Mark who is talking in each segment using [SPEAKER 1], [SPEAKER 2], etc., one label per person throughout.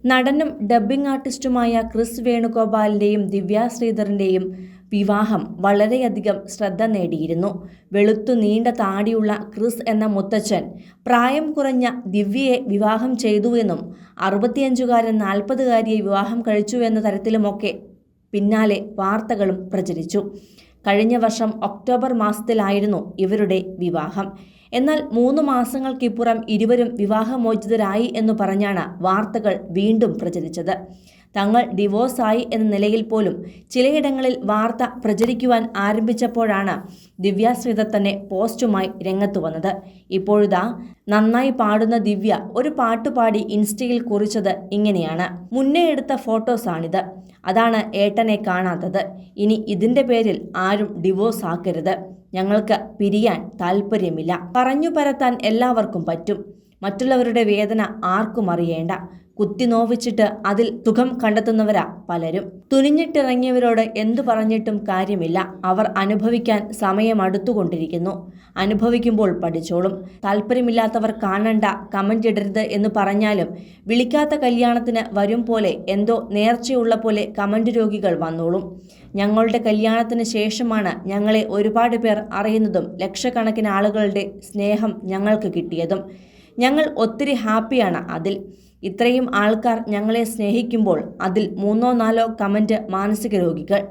[SPEAKER 1] നടനും dubbing ആർട്ടിസ്റ്റുമായ Chris വേണുഗോപാലിന്റെയും ദിവ്യ ശ്രീധറിന്റെയും വിവാഹം വളരെയധികം ശ്രദ്ധ നേടിയിരുന്നു. വെളുത്തു നീണ്ട താടിയുള്ള ക്രിസ് എന്ന മുത്തച്ഛൻ പ്രായം കുറഞ്ഞ ദിവ്യയെ വിവാഹം ചെയ്തുവെന്നും 65കാരൻ 40കാരിയെ വിവാഹം കഴിച്ചുവെന്ന തരത്തിലുമൊക്കെ പിന്നാലെ വാർത്തകളും പ്രചരിച്ചു. കഴിഞ്ഞ വർഷം ഒക്ടോബർ മാസത്തിലായിരുന്നു ഇവരുടെ വിവാഹം. എന്നാൽ 3 മാസങ്ങൾക്കിപ്പുറം ഇരുവരും വിവാഹമോചിതരായി എന്നു പറഞ്ഞാണ് വാർത്തകൾ വീണ്ടും പ്രചരിച്ചത്. തങ്ങൾ ഡിവോഴ്സായി എന്ന നിലയിൽ പോലും ചിലയിടങ്ങളിൽ വാർത്ത പ്രചരിക്കുവാൻ ആരംഭിച്ചപ്പോഴാണ് ദിവ്യ ശ്രീധർ തന്നെ പോസ്റ്റുമായി രംഗത്തു വന്നത്. ഇപ്പോഴിതാ നന്നായി പാടുന്ന ദിവ്യ ഒരു പാട്ടുപാടി ഇൻസ്റ്റയിൽ കുറിച്ചത് ഇങ്ങനെയാണ്: മുന്നേ എടുത്ത ഫോട്ടോസാണിത്. അതാണ് ഏട്ടനെ കാണാത്തത്. ഇനി ഇതിന്റെ പേരിൽ ആരും ഡിവോഴ്സ് ആക്കരുത്. ഞങ്ങൾക്ക് പിരിയാൻ താല്പര്യമില്ല. പറഞ്ഞു പരത്താൻ എല്ലാവർക്കും പറ്റും. മറ്റുള്ളവരുടെ വേദന ആർക്കും അറിയേണ്ട. കുത്തി നോവിച്ചിട്ട് അതിൽ സുഖം കണ്ടെത്തുന്നവരാ പലരും. തുനിഞ്ഞിട്ടിറങ്ങിയവരോട് എന്തു പറഞ്ഞിട്ടും കാര്യമില്ല. അവർ അനുഭവിക്കാൻ സമയം അടുത്തുകൊണ്ടിരിക്കുന്നു. അനുഭവിക്കുമ്പോൾ പഠിച്ചോളും. താല്പര്യമില്ലാത്തവർ കാണണ്ട, കമന്റ് ഇടരുത് എന്ന് പറഞ്ഞാലും വിളിക്കാത്ത കല്യാണത്തിന് വരും പോലെ എന്തോ നേർച്ചയുള്ള പോലെ കമന്റ് രോഗികൾ വന്നോളും. ഞങ്ങളുടെ കല്യാണത്തിന് ശേഷമാണ് ഞങ്ങളെ ഒരുപാട് പേർ അറിയുന്നതും ലക്ഷക്കണക്കിന് ആളുകളുടെ സ്നേഹം ഞങ്ങൾക്ക് കിട്ടിയതും. ഞങ്ങൾ ഒത്തിരി ഹാപ്പിയാണ് അതിൽ. ഇത്രയും ആൾക്കാർ ഞങ്ങളെ സ്നേഹിക്കുമ്പോൾ അതിൽ 3-4 കമന്റ് മാനസിക രോഗികൾ.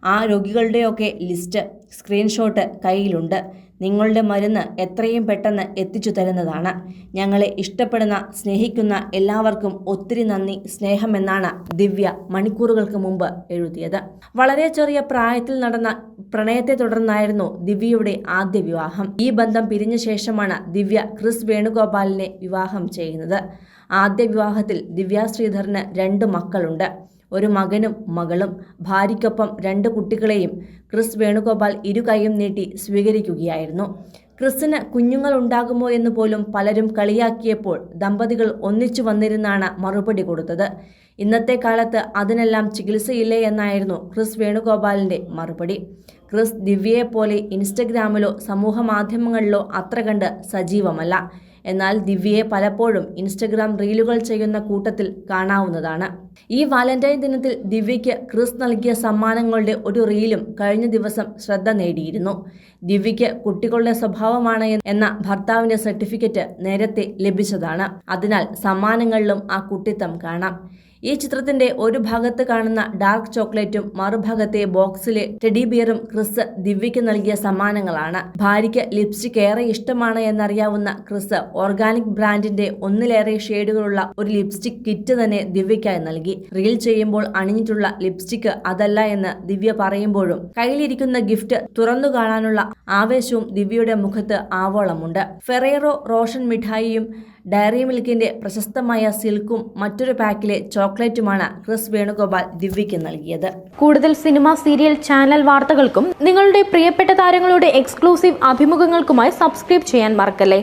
[SPEAKER 1] ആ രോഗികളുടെയൊക്കെ ലിസ്റ്റ്, സ്ക്രീൻഷോട്ട് കയ്യിലുണ്ട്. നിങ്ങളുടെ മരുന്ന് എത്രയും പെട്ടെന്ന് എത്തിച്ചു തരുന്നതാണ്. ഞങ്ങളെ ഇഷ്ടപ്പെടുന്ന, സ്നേഹിക്കുന്ന എല്ലാവർക്കും ഒത്തിരി നന്ദി, സ്നേഹമെന്നാണ് ദിവ്യ മണിക്കൂറുകൾക്ക് മുമ്പ് എഴുതിയത്. വളരെ ചെറിയ പ്രായത്തിൽ നടന്ന പ്രണയത്തെ തുടർന്നായിരുന്നു ദിവ്യയുടെ ആദ്യ വിവാഹം. ഈ ബന്ധം പിരിഞ്ഞ ശേഷമാണ് ദിവ്യ ക്രിസ് വേണുഗോപാലിനെ വിവാഹം ചെയ്യുന്നത്. ആദ്യ വിവാഹത്തിൽ ദിവ്യ ശ്രീധറിന് 2 മക്കളുണ്ട്. ഒരു മകനും മകളും. ഭാര്യയ്ക്കൊപ്പം 2 കുട്ടികളെയും ക്രിസ് വേണുഗോപാൽ ഇരുകൈയും നീട്ടി സ്വീകരിക്കുകയായിരുന്നു. ക്രിസിന് കുഞ്ഞുങ്ങൾ ഉണ്ടാകുമോ എന്ന് പോലും പലരും കളിയാക്കിയപ്പോൾ ദമ്പതികൾ ഒന്നിച്ചു വന്നിരുന്നാണ് മറുപടി കൊടുത്തത്. ഇന്നത്തെ കാലത്ത് അതിനെല്ലാം ചികിത്സയില്ലേ എന്നായിരുന്നു ക്രിസ് വേണുഗോപാലിന്റെ മറുപടി. ക്രിസ് ദിവ്യയെപ്പോലെ ഇൻസ്റ്റഗ്രാമിലോ സമൂഹ മാധ്യമങ്ങളിലോ അത്ര കണ്ട് സജീവമല്ല. എന്നാൽ ദിവ്യയെ പലപ്പോഴും ഇൻസ്റ്റഗ്രാം റീലുകൾ ചെയ്യുന്ന കൂട്ടത്തിൽ കാണാവുന്നതാണ്. ഈ വാലന്റൈൻ ദിനത്തിൽ ദിവ്യയ്ക്ക് ക്രിസ് നൽകിയ സമ്മാനങ്ങളുടെ ഒരു റീലും കഴിഞ്ഞ ദിവസം ശ്രദ്ധ നേടിയിരുന്നു. ദിവ്യയ്ക്ക് കുട്ടികളുടെ സ്വഭാവമാണ് എന്ന ഭർത്താവിന്റെ സർട്ടിഫിക്കറ്റ് നേരത്തെ ലഭിച്ചതാണ്. അതിനാൽ സമ്മാനങ്ങളിലും ആ കുട്ടിത്തം കാണാം. ഈ ചിത്രത്തിന്റെ ഒരു ഭാഗത്ത് കാണുന്ന ഡാർക്ക് ചോക്ലേറ്റും മറുഭാഗത്തെ ബോക്സിലെ ടെഡി ബിയറും ക്രിസ് ദിവ്യയ്ക്ക് നൽകിയ സമ്മാനങ്ങളാണ്. ഭാര്യയ്ക്ക് ലിപ്സ്റ്റിക് ഏറെ ഇഷ്ടമാണ് എന്നറിയാവുന്ന ക്രിസ് ഓർഗാനിക് ബ്രാൻഡിന്റെ 1-ലേറെ ഷെയ്ഡുകളുള്ള ഒരു ലിപ്സ്റ്റിക് കിറ്റ് തന്നെ ദിവ്യയ്ക്കായി നൽകി. റീൽ ചെയ്യുമ്പോൾ അണിഞ്ഞിട്ടുള്ള ലിപ്സ്റ്റിക് അതല്ല എന്ന് ദിവ്യ പറയുമ്പോഴും കയ്യിലിരിക്കുന്ന ഗിഫ്റ്റ് തുറന്നു കാണാനുള്ള ആവേശവും ദിവ്യയുടെ മുഖത്ത് ആവോളമുണ്ട്. ഫെറേറോ റോഷൻ മിഠായിയും ഡയറി മിൽക്കിന്റെ പ്രശസ്തമായ സിൽക്കും മറ്റൊരു പാക്കിലെ ചോക്ലേറ്റുമാണ് ക്രിസ് വേണുഗോപാൽ ദിവ്യയ്ക്ക് നൽകിയത്.
[SPEAKER 2] കൂടുതൽ സിനിമ, സീരിയൽ, ചാനൽ വാർത്തകൾക്കും നിങ്ങളുടെ പ്രിയപ്പെട്ട താരങ്ങളുടെ എക്സ്ക്ലൂസീവ് അഭിമുഖങ്ങൾക്കുമായി സബ്സ്ക്രൈബ് ചെയ്യാൻ മറക്കല്ലേ.